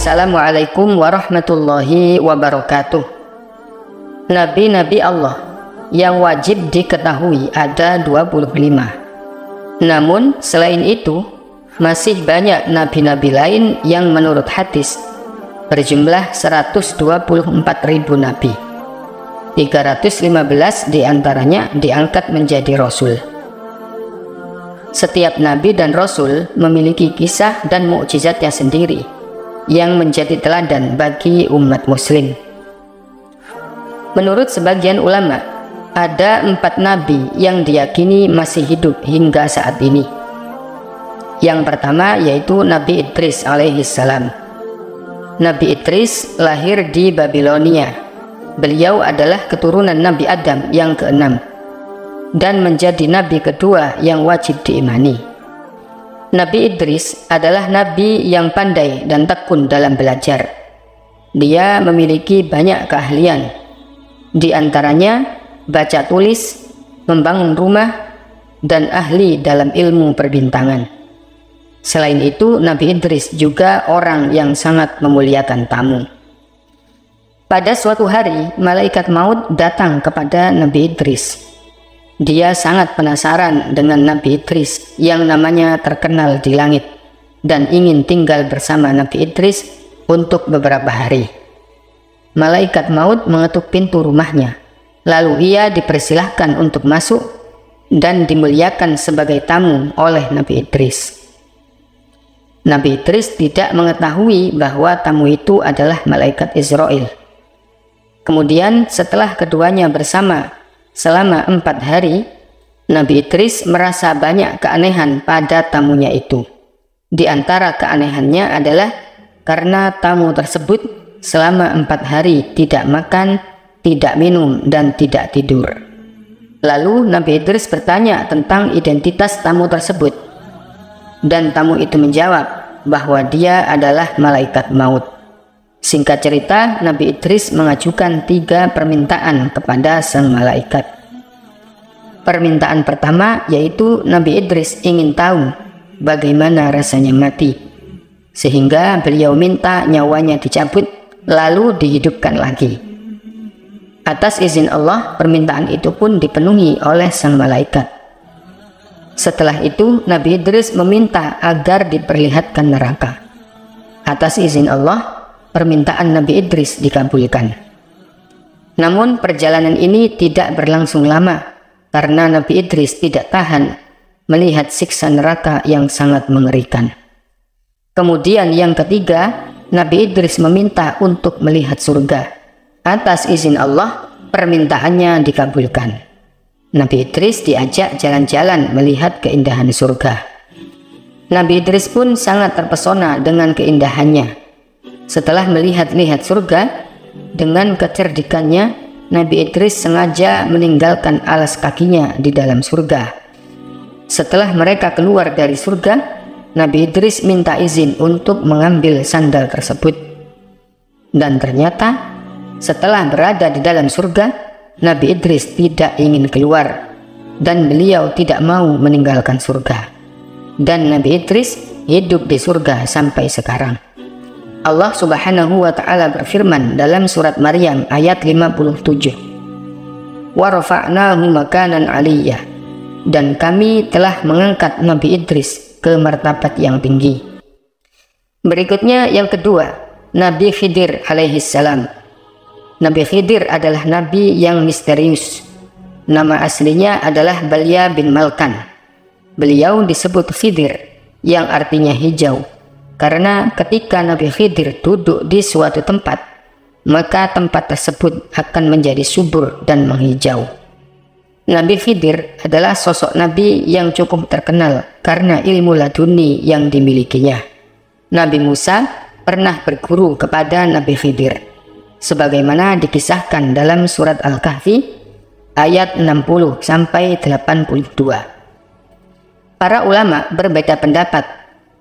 Assalamualaikum warahmatullahi wabarakatuh. Nabi-nabi Allah yang wajib diketahui ada 25. Namun selain itu masih banyak nabi-nabi lain yang menurut hadis berjumlah 124.000 nabi. 315 diantaranya diangkat menjadi rasul. Setiap nabi dan rasul memiliki kisah dan mukjizatnya sendiri yang menjadi teladan bagi umat muslim. Menurut sebagian ulama, ada 4 nabi yang diyakini masih hidup hingga saat ini. Yang pertama yaitu Nabi Idris alaihissalam. Nabi Idris lahir di Babilonia. Beliau adalah keturunan Nabi Adam yang ke-6 dan menjadi nabi kedua yang wajib diimani. Nabi Idris adalah nabi yang pandai dan tekun dalam belajar. Dia memiliki banyak keahlian, di antaranya baca tulis, membangun rumah, dan ahli dalam ilmu perbintangan. Selain itu, Nabi Idris juga orang yang sangat memuliakan tamu. Pada suatu hari, malaikat maut datang kepada Nabi Idris. Dia sangat penasaran dengan Nabi Idris yang namanya terkenal di langit dan ingin tinggal bersama Nabi Idris untuk beberapa hari. Malaikat maut mengetuk pintu rumahnya, lalu ia dipersilahkan untuk masuk dan dimuliakan sebagai tamu oleh Nabi Idris. Nabi Idris tidak mengetahui bahwa tamu itu adalah malaikat Israel. Kemudian setelah keduanya bersama selama 4 hari, Nabi Idris merasa banyak keanehan pada tamunya itu. Di antara keanehannya adalah karena tamu tersebut selama 4 hari tidak makan, tidak minum, dan tidak tidur. Lalu Nabi Idris bertanya tentang identitas tamu tersebut, dan tamu itu menjawab bahwa dia adalah malaikat maut. Singkat cerita, Nabi Idris mengajukan 3 permintaan kepada sang malaikat. Permintaan pertama yaitu Nabi Idris ingin tahu bagaimana rasanya mati, sehingga beliau minta nyawanya dicabut lalu dihidupkan lagi. Atas izin Allah, permintaan itu pun dipenuhi oleh sang malaikat. Setelah itu, Nabi Idris meminta agar diperlihatkan neraka. Atas izin Allah, permintaan Nabi Idris dikabulkan. Namun perjalanan ini tidak berlangsung lama karena Nabi Idris tidak tahan melihat siksa neraka yang sangat mengerikan. Kemudian yang ketiga, Nabi Idris meminta untuk melihat surga. Atas izin Allah, permintaannya dikabulkan. Nabi Idris diajak jalan-jalan melihat keindahan surga. Nabi Idris pun sangat terpesona dengan keindahannya. Setelah melihat-lihat surga, dengan kecerdikannya, Nabi Idris sengaja meninggalkan alas kakinya di dalam surga. Setelah mereka keluar dari surga, Nabi Idris minta izin untuk mengambil sandal tersebut. Dan ternyata, setelah berada di dalam surga, Nabi Idris tidak ingin keluar, dan beliau tidak mau meninggalkan surga. Dan Nabi Idris hidup di surga sampai sekarang. Allah Subhanahu wa ta'ala berfirman dalam surat Maryam ayat 57, wa rafa'nahu makanan aliyah, dan kami telah mengangkat Nabi Idris ke martabat yang tinggi. Berikutnya yang kedua, Nabi Khidir alaihissalam. Nabi Khidir adalah nabi yang misterius. Nama aslinya adalah Balya bin Malkan. Beliau disebut Khidir yang artinya hijau, karena ketika Nabi Khidir duduk di suatu tempat, maka tempat tersebut akan menjadi subur dan menghijau. Nabi Khidir adalah sosok nabi yang cukup terkenal karena ilmu laduni yang dimilikinya. Nabi Musa pernah berguru kepada Nabi Khidir, sebagaimana dikisahkan dalam surat Al-Kahfi ayat 60-82. Para ulama berbeda pendapat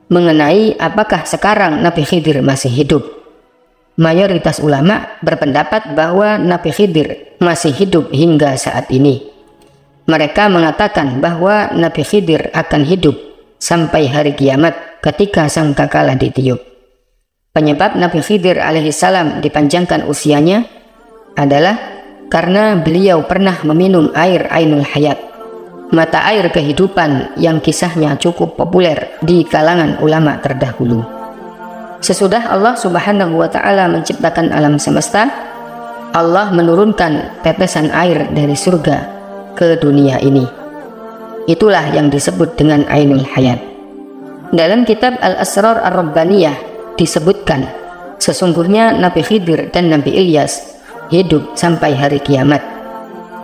mengenai apakah sekarang Nabi Khidir masih hidup. Mayoritas ulama berpendapat bahwa Nabi Khidir masih hidup hingga saat ini. Mereka mengatakan bahwa Nabi Khidir akan hidup sampai hari kiamat ketika sangkakala ditiup. Penyebab Nabi Khidir alaihissalam dipanjangkan usianya adalah karena beliau pernah meminum air Ainul Hayat, mata air kehidupan yang kisahnya cukup populer di kalangan ulama terdahulu. Sesudah Allah Subhanahu wa Ta'ala menciptakan alam semesta, Allah menurunkan tetesan air dari surga ke dunia ini. Itulah yang disebut dengan Ainul Hayat. Dalam kitab Al-Asrar Ar-Rabbaniyah disebutkan, sesungguhnya Nabi Khidir dan Nabi Ilyas hidup sampai hari kiamat.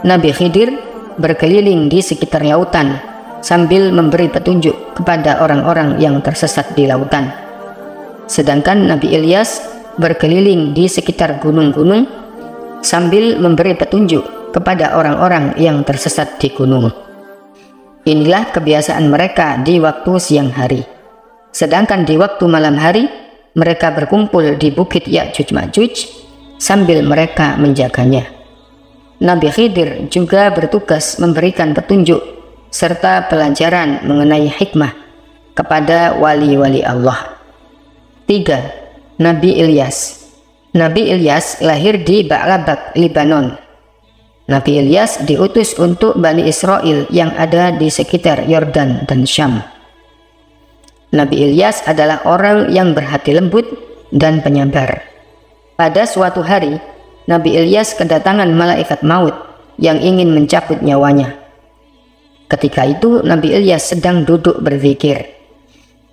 Nabi Khidir berkeliling di sekitar lautan sambil memberi petunjuk kepada orang-orang yang tersesat di lautan. Sedangkan Nabi Ilyas berkeliling di sekitar gunung-gunung sambil memberi petunjuk kepada orang-orang yang tersesat di gunung. Inilah kebiasaan mereka di waktu siang hari. Sedangkan di waktu malam hari, mereka berkumpul di bukit Ya'juj Ma'juj sambil mereka menjaganya. Nabi Khidir juga bertugas memberikan petunjuk serta pelajaran mengenai hikmah kepada wali-wali Allah. 3. Nabi Ilyas. Nabi Ilyas lahir di Ba'labak, Libanon. Nabi Ilyas diutus untuk Bani Israel yang ada di sekitar Yordan dan Syam. Nabi Ilyas adalah orang yang berhati lembut dan penyabar. Pada suatu hari, Nabi Ilyas kedatangan malaikat maut yang ingin mencabut nyawanya. Ketika itu Nabi Ilyas sedang duduk berzikir.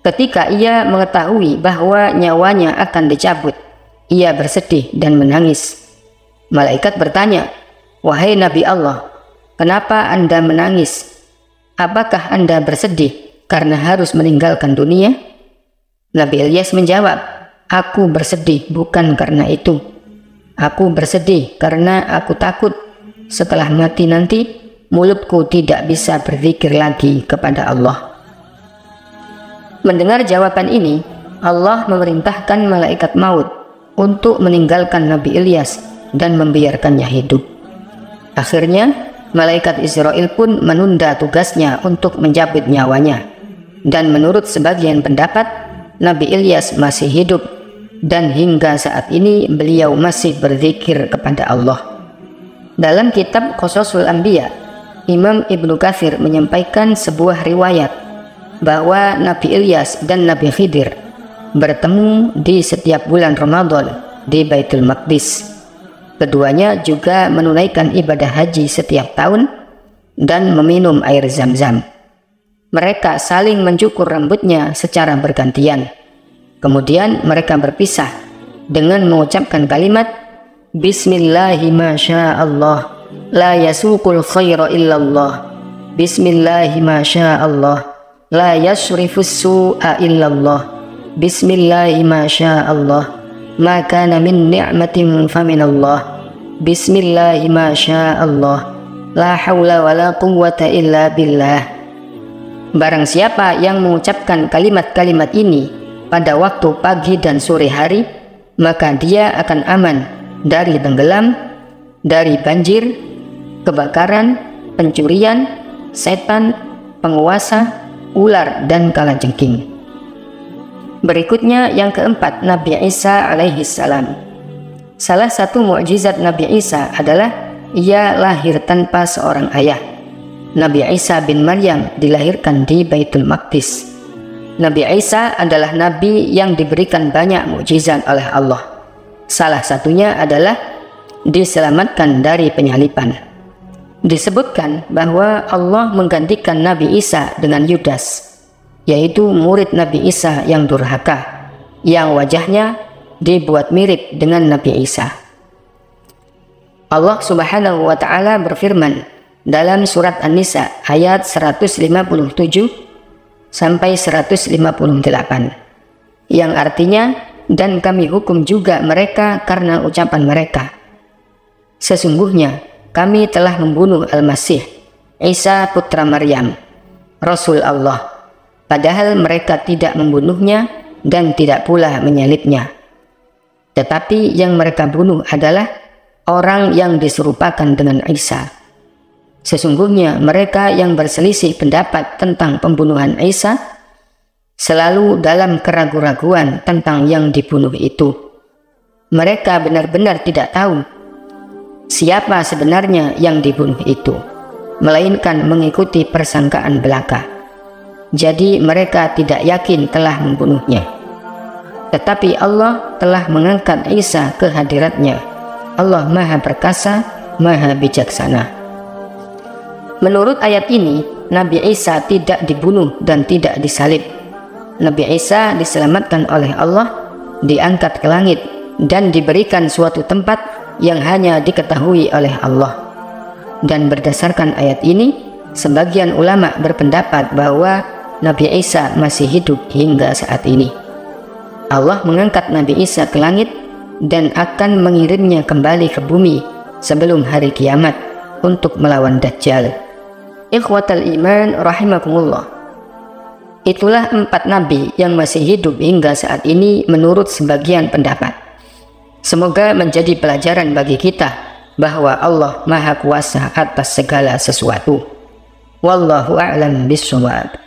Ketika ia mengetahui bahwa nyawanya akan dicabut, ia bersedih dan menangis. Malaikat bertanya, "Wahai Nabi Allah, kenapa Anda menangis? Apakah Anda bersedih karena harus meninggalkan dunia?" Nabi Ilyas menjawab, "Aku bersedih bukan karena itu. Aku bersedih karena aku takut setelah mati nanti mulutku tidak bisa berzikir lagi kepada Allah." Mendengar jawaban ini, Allah memerintahkan malaikat maut untuk meninggalkan Nabi Ilyas dan membiarkannya hidup. Akhirnya, malaikat Israel pun menunda tugasnya untuk mencabut nyawanya. Dan menurut sebagian pendapat, Nabi Ilyas masih hidup dan hingga saat ini beliau masih berzikir kepada Allah. Dalam kitab Qasasul Anbiya, Imam Ibnu Katsir menyampaikan sebuah riwayat bahwa Nabi Ilyas dan Nabi Khidir bertemu di setiap bulan Ramadan di Baitul Maqdis. Keduanya juga menunaikan ibadah haji setiap tahun dan meminum air Zam-Zam. Mereka saling mencukur rambutnya secara bergantian. Kemudian mereka berpisah dengan mengucapkan kalimat Bismillahi masyaallah, la yasuqul khaira illallah. Bismillahi masyaallah, la yasrifus su'a illallah. Bismillahi masyaallah, ma kana min ni'matin faminallah. Bismillahi masyaallah, la hawla wa la quwwata illa billah. Barang siapa yang mengucapkan kalimat-kalimat ini pada waktu pagi dan sore hari, maka dia akan aman dari tenggelam, dari banjir, kebakaran, pencurian, setan, penguasa, ular, dan kalajengking. Berikutnya yang keempat, Nabi Isa alaihi salam. Salah satu mukjizat Nabi Isa adalah ia lahir tanpa seorang ayah. Nabi Isa bin Maryam dilahirkan di Baitul Maqdis. Nabi Isa adalah nabi yang diberikan banyak mukjizat oleh Allah. Salah satunya adalah diselamatkan dari penyaliban. Disebutkan bahwa Allah menggantikan Nabi Isa dengan Yudas, yaitu murid Nabi Isa yang durhaka, yang wajahnya dibuat mirip dengan Nabi Isa. Allah Subhanahu wa Ta'ala berfirman dalam surat An-Nisa ayat 157 sampai 158, yang artinya, dan kami hukum juga mereka karena ucapan mereka. Sesungguhnya kami telah membunuh Al-Masih Isa putra Maryam, Rasul Allah, padahal mereka tidak membunuhnya dan tidak pula menyalibnya. Tetapi yang mereka bunuh adalah orang yang diserupakan dengan Isa. Sesungguhnya mereka yang berselisih pendapat tentang pembunuhan Isa selalu dalam keraguan-raguan tentang yang dibunuh itu. Mereka benar-benar tidak tahu siapa sebenarnya yang dibunuh itu, melainkan mengikuti persangkaan belaka. Jadi mereka tidak yakin telah membunuhnya. Tetapi Allah telah mengangkat Isa ke hadiratnya. Allah Maha Perkasa, Maha Bijaksana. Menurut ayat ini, Nabi Isa tidak dibunuh dan tidak disalib. Nabi Isa diselamatkan oleh Allah, diangkat ke langit, dan diberikan suatu tempat yang hanya diketahui oleh Allah. Dan berdasarkan ayat ini, sebagian ulama berpendapat bahwa Nabi Isa masih hidup hingga saat ini. Allah mengangkat Nabi Isa ke langit dan akan mengirimnya kembali ke bumi sebelum hari kiamat untuk melawan Dajjal. Ikhwatal iman rahimakumullah. Itulah 4 nabi yang masih hidup hingga saat ini menurut sebagian pendapat. Semoga menjadi pelajaran bagi kita bahwa Allah Maha Kuasa atas segala sesuatu. Wallahu a'lam bishawab.